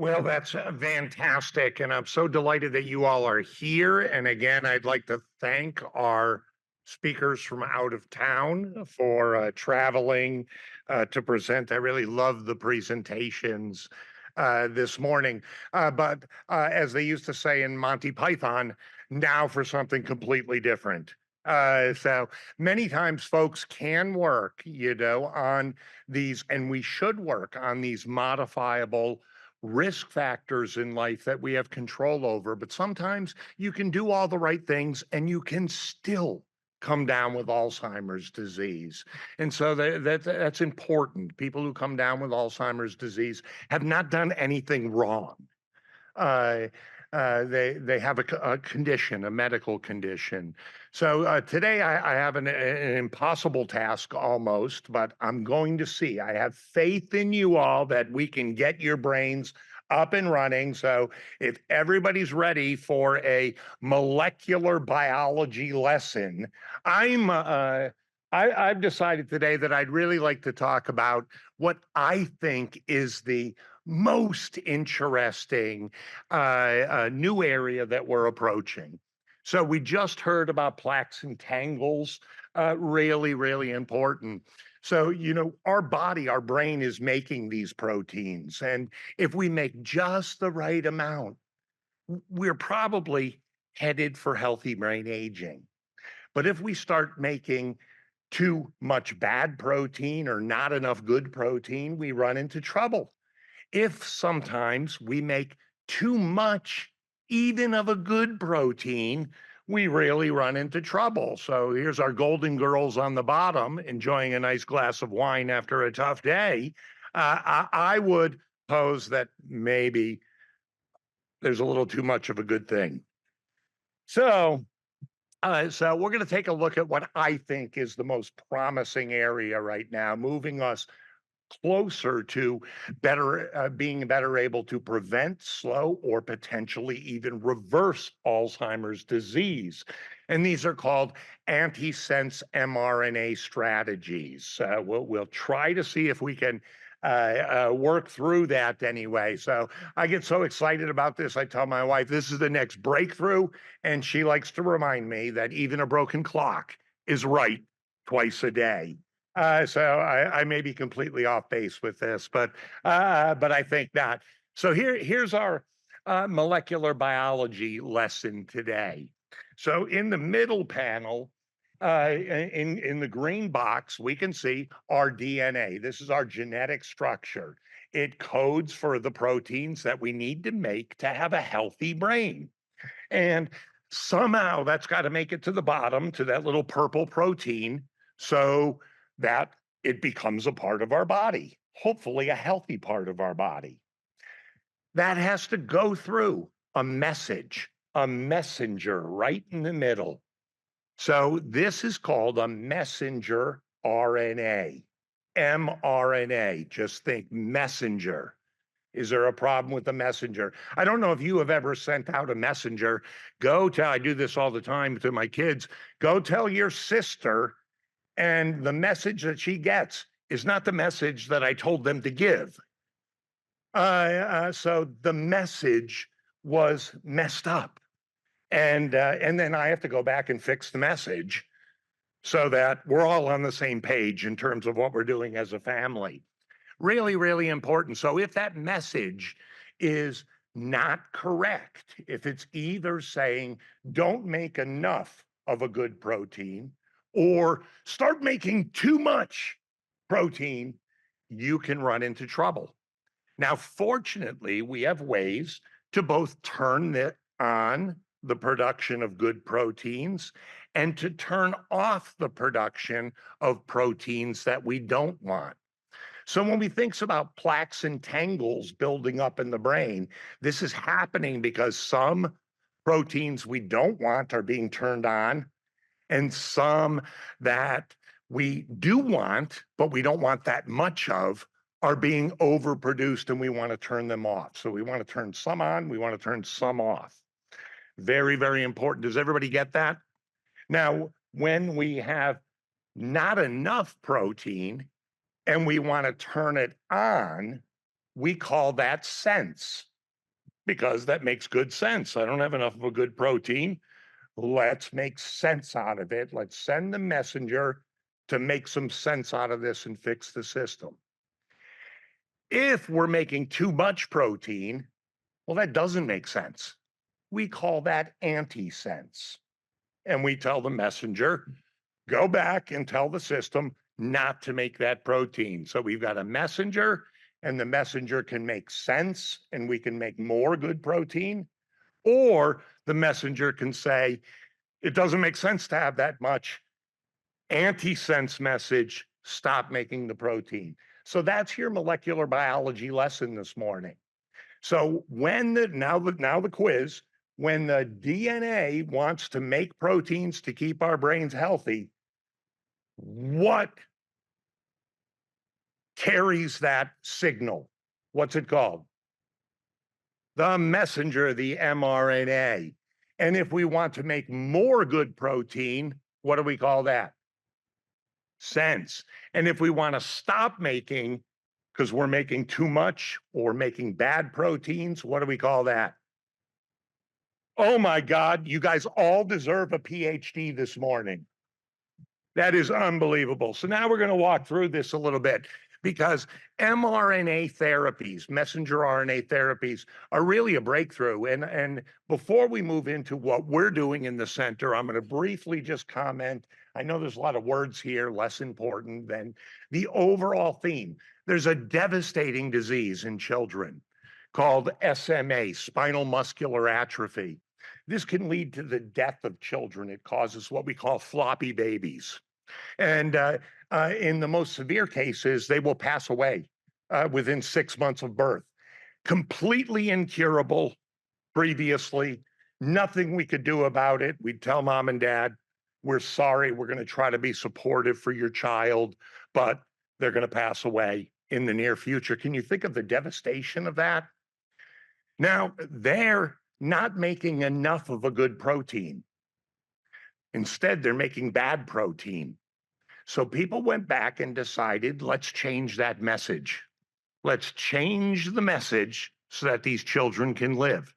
Well, that's fantastic. And I'm so delighted that you all are here. And again, I'd like to thank our speakers from out of town for traveling to present. I really love the presentations this morning. But as they used to say in Monty Python, now for something completely different. So many times folks can work, on these, and we should work on these modifiable risk factors in life that we have control over. But sometimes you can do all the right things and you can still come down with Alzheimer's disease. And so that's important. People who come down with Alzheimer's disease have not done anything wrong. Uh, they have a condition, a medical condition. So today I have an impossible task almost, but I'm going to see. I have faith in you all that we can get your brains up and running. So if everybody's ready for a molecular biology lesson, I'm. I've decided today that I'd really like to talk about what I think is the most interesting new area that we're approaching. So we just heard about plaques and tangles, really, really important. So, our body, our brain is making these proteins. And if we make just the right amount, we're probably headed for healthy brain aging. But if we start making too much bad protein or not enough good protein, we run into trouble. If sometimes we make too much, even of a good protein, we really run into trouble. So here's our golden girls on the bottom enjoying a nice glass of wine after a tough day. I would pose that maybe there's a little too much of a good thing. So, so we're going to take a look at what I think is the most promising area right now, moving us closer to being better able to prevent, slow, or potentially even reverse Alzheimer's disease. And these are called antisense mRNA strategies. We'll try to see if we can work through that anyway. So I get so excited about this. I tell my wife this is the next breakthrough, and she likes to remind me that even a broken clock is right twice a day. So I may be completely off base with this, but I think not. So here's our molecular biology lesson today. So in the middle panel, in the green box, we can see our DNA. This is our genetic structure. It codes for the proteins that we need to make to have a healthy brain, and somehow that's got to make it to the bottom to that little purple protein so that it becomes a part of our body, hopefully a healthy part of our body. That has to go through a message, a messenger right in the middle. So this is called a messenger RNA, mRNA. Just think messenger. Is there a problem with the messenger? I don't know if you have ever sent out a messenger. I do this all the time to my kids. Go tell your sister, and the message that she gets is not the message that I told them to give. So the message was messed up. And then I have to go back and fix the message so that we're all on the same page in terms of what we're doing as a family. Really, really important. So if that message is not correct, if it's either saying don't make enough of a good protein or start making too much protein, you can run into trouble. Now, fortunately, we have ways to both on the production of good proteins and to turn off the production of proteins that we don't want. So when we think about plaques and tangles building up in the brain, this is happening because some proteins we don't want are being turned on, and some that we do want, but we don't want that much of, are being overproduced and we want to turn them off. So we want to turn some on, we want to turn some off. Very, very important. Does everybody get that? Now, when we have not enough protein, and we want to turn it on, we call that sense. because that makes good sense. I don't have enough of a good protein. Let's make sense out of it. Let's send the messenger to make some sense out of this and fix the system. If we're making too much protein, well, that doesn't make sense. We call that antisense. And we tell the messenger, go back and tell the system not to make that protein. So we've got a messenger, and the messenger can make sense, and we can make more good protein. Or the messenger can say, it doesn't make sense to have that much. Antisense message, stop making the protein. So that's your molecular biology lesson this morning. So when now the quiz, when the DNA wants to make proteins to keep our brains healthy, what carries that signal? What's it called? The messenger, the mRNA. And if we want to make more good protein, what do we call that? Sense. And if we want to stop making, because we're making too much or making bad proteins, what do we call that? Oh my God, you guys all deserve a PhD this morning. That is unbelievable. So now we're going to walk through this a little bit because mRNA therapies, messenger RNA therapies, are really a breakthrough. And before we move into what we're doing in the center, I'm going to briefly just comment. I know there's a lot of words here, less important than the overall theme. There's a devastating disease in children called SMA, spinal muscular atrophy. This can lead to the death of children. It causes what we call floppy babies. And in the most severe cases, they will pass away within 6 months of birth. Completely incurable previously, nothing we could do about it. We'd tell mom and dad, we're sorry, we're going to try to be supportive for your child, but they're going to pass away in the near future. Can you think of the devastation of that? Now, they're not making enough of a good protein. Instead, they're making bad protein. So people went back and decided, let's change that message. Let's change the message so that these children can live.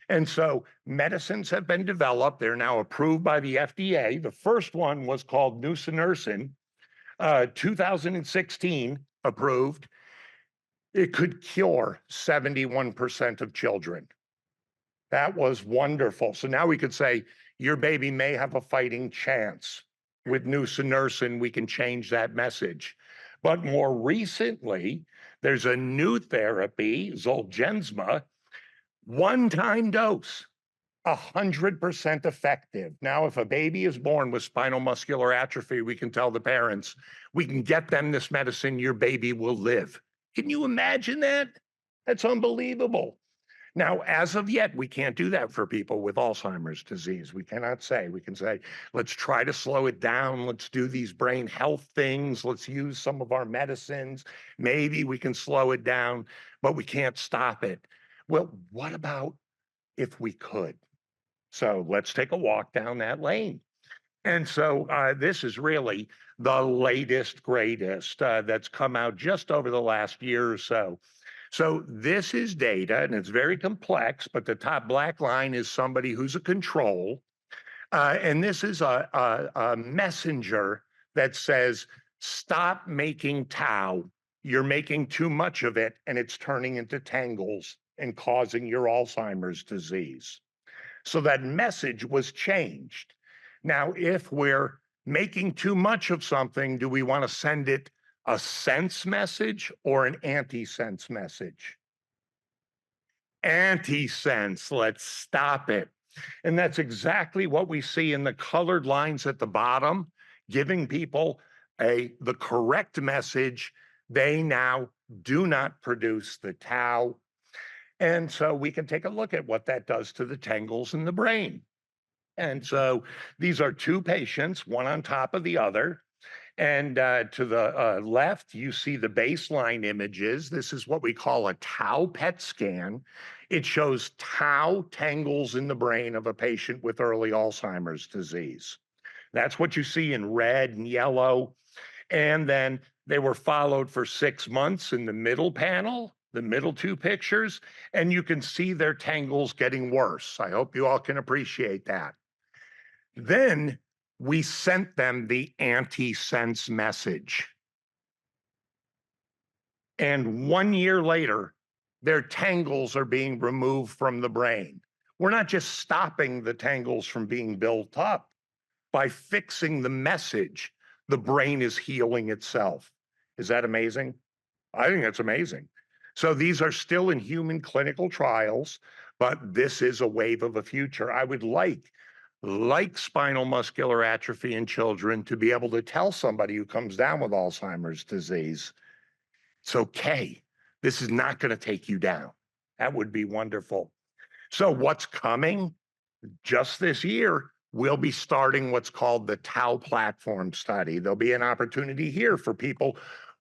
And so medicines have been developed. They're now approved by the FDA. The first one was called nusinersen, 2016 approved. It could cure 71% of children. That was wonderful. So now we could say, your baby may have a fighting chance. With nusinersen, we can change that message. But more recently, there's a new therapy, Zolgensma, one-time dose, 100% effective. Now, if a baby is born with spinal muscular atrophy, we can tell the parents, we can get them this medicine, your baby will live. Can you imagine that? That's unbelievable. Now, as of yet, we can't do that for people with Alzheimer's disease. We cannot say. We can say, let's try to slow it down. Let's do these brain health things. Let's use some of our medicines. Maybe we can slow it down, but we can't stop it. Well, what about if we could? So let's take a walk down that lane. And so this is really the latest, greatest that's come out just over the last year or so. So this is data, and it's very complex, but the top black line is somebody who's a control. And this is a messenger that says, stop making tau. You're making too much of it, and it's turning into tangles and causing your Alzheimer's disease. So that message was changed. Now, if we're making too much of something, do we want to send it a sense message or an antisense message? Antisense, let's stop it. And that's exactly what we see in the colored lines at the bottom, giving people the correct message. They now do not produce the tau. And so we can take a look at what that does to the tangles in the brain. And so these are two patients, one on top of the other. And to the left, you see the baseline images. This is what we call a tau PET scan. It shows tau tangles in the brain of a patient with early Alzheimer's disease. That's what you see in red and yellow. And then they were followed for 6 months in the middle panel. the middle two pictures, and you can see their tangles getting worse. I hope you all can appreciate that. Then we sent them the antisense message. And 1 year later, their tangles are being removed from the brain. We're not just stopping the tangles from being built up. By fixing the message, the brain is healing itself. Is that amazing? I think that's amazing. So these are still in human clinical trials, but this is a wave of the future. I would like spinal muscular atrophy in children, to be able to tell somebody who comes down with Alzheimer's disease, it's okay. This is not going to take you down. That would be wonderful. So what's coming? Just this year, we'll be starting what's called the Tau platform study. There'll be an opportunity here for people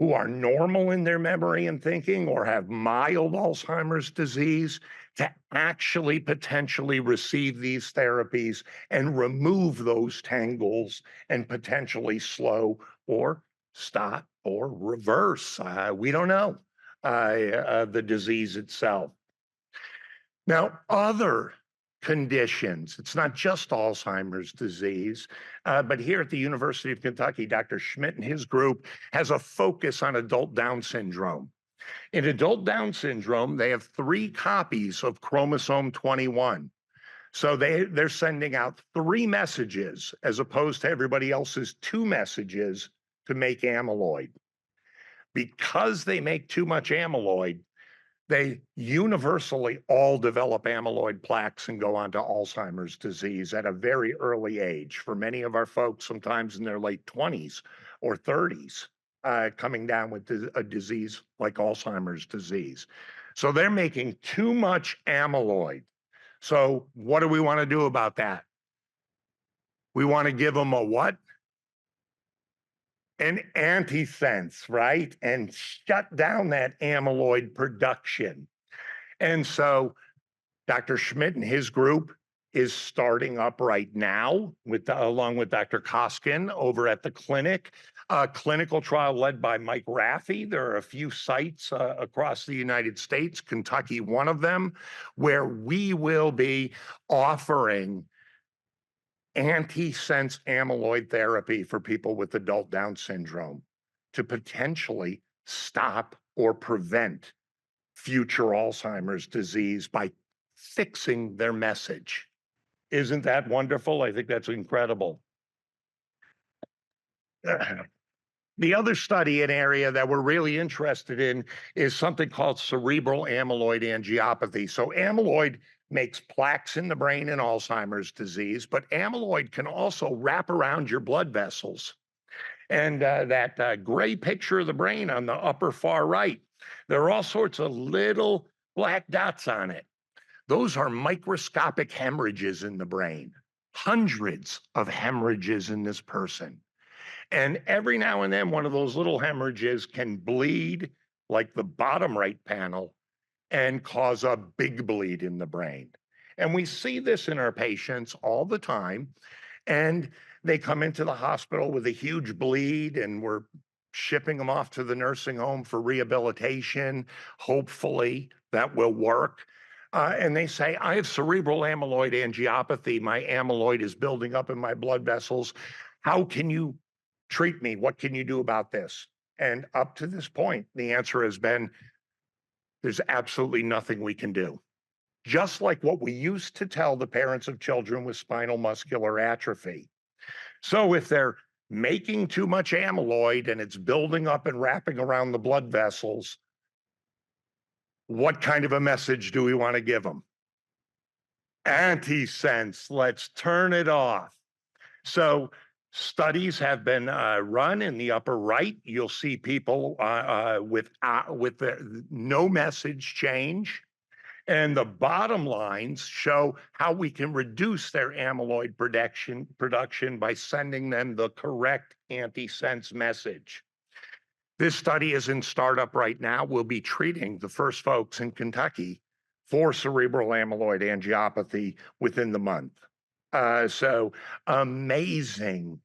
who are normal in their memory and thinking or have mild Alzheimer's disease to actually potentially receive these therapies and remove those tangles and potentially slow or stop or reverse. We don't know the disease itself. Now, other conditions, it's not just Alzheimer's disease, but here at the University of Kentucky, Dr. Schmidt and his group has a focus on adult Down syndrome. In adult Down syndrome, they have 3 copies of chromosome 21. So they're sending out 3 messages as opposed to everybody else's 2 messages to make amyloid. Because they make too much amyloid, they universally all develop amyloid plaques and go on to Alzheimer's disease at a very early age. For many of our folks, sometimes in their late 20s or 30s, coming down with a disease like Alzheimer's disease. So they're making too much amyloid. So what do we want to do about that? We want to give them a what? An antisense, right? And shut down that amyloid production. And so Dr. Schmidt and his group is starting up right now along with Dr. Koskin over at the clinic, a clinical trial led by Mike Raffi. There are a few sites across the United States, Kentucky one of them, where we will be offering antisense amyloid therapy for people with adult Down syndrome to potentially stop or prevent future Alzheimer's disease by fixing their message. Isn't that wonderful? I think that's incredible. The other study, an area that we're really interested in, is something called cerebral amyloid angiopathy. So amyloid makes plaques in the brain in Alzheimer's disease, but amyloid can also wrap around your blood vessels. And that gray picture of the brain on the upper far right, there are all sorts of little black dots on it. Those are microscopic hemorrhages in the brain, hundreds of hemorrhages in this person. And every now and then, one of those little hemorrhages can bleed like the bottom right panel and cause a big bleed in the brain. And we see this in our patients all the time. And they come into the hospital with a huge bleed, and we're shipping them off to the nursing home for rehabilitation. Hopefully that will work. And they say, I have cerebral amyloid angiopathy. My amyloid is building up in my blood vessels. How can you treat me? What can you do about this? And up to this point, the answer has been, there's absolutely nothing we can do. Just like what we used to tell the parents of children with spinal muscular atrophy. So if they're making too much amyloid and it's building up and wrapping around the blood vessels, what kind of a message do we want to give them? Antisense, let's turn it off. So studies have been run in the upper right. You'll see people with no message change. And the bottom lines show how we can reduce their amyloid production by sending them the correct antisense message. This study is in startup right now. We'll be treating the first folks in Kentucky for cerebral amyloid angiopathy within the month. So amazing,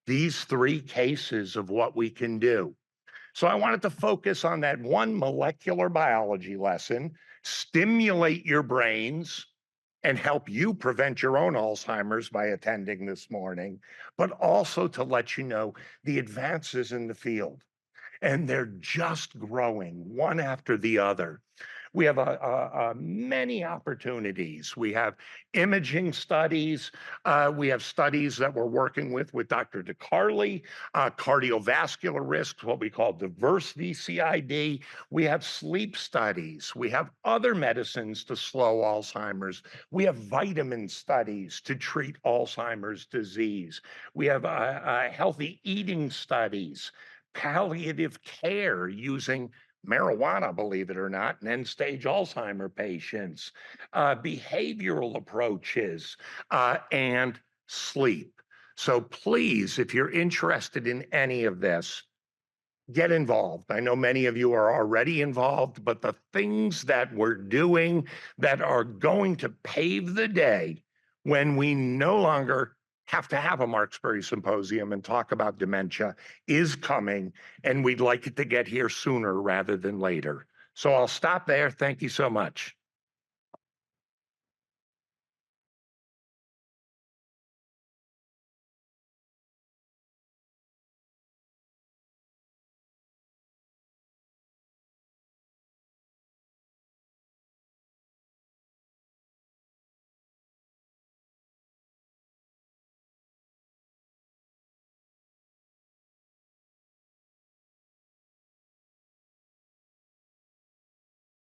these 3 cases of what we can do. So I wanted to focus on that one molecular biology lesson, stimulate your brains, and help you prevent your own Alzheimer's by attending this morning, but also to let you know the advances in the field. And they're just growing one after the other. We have many opportunities. We have imaging studies. We have studies that we're working with Dr. DeCarli, cardiovascular risks, what we call diversity CID. We have sleep studies. We have other medicines to slow Alzheimer's. We have vitamin studies to treat Alzheimer's disease. We have healthy eating studies, palliative care using marijuana, believe it or not, in end-stage Alzheimer patients, behavioral approaches, and sleep. So please, if you're interested in any of this, get involved. I know many of you are already involved, but the things that we're doing that are going to pave the day when we no longer have to have a Markesbery Symposium and talk about dementia is coming, and we'd like it to get here sooner rather than later. So I'll stop there. Thank you so much.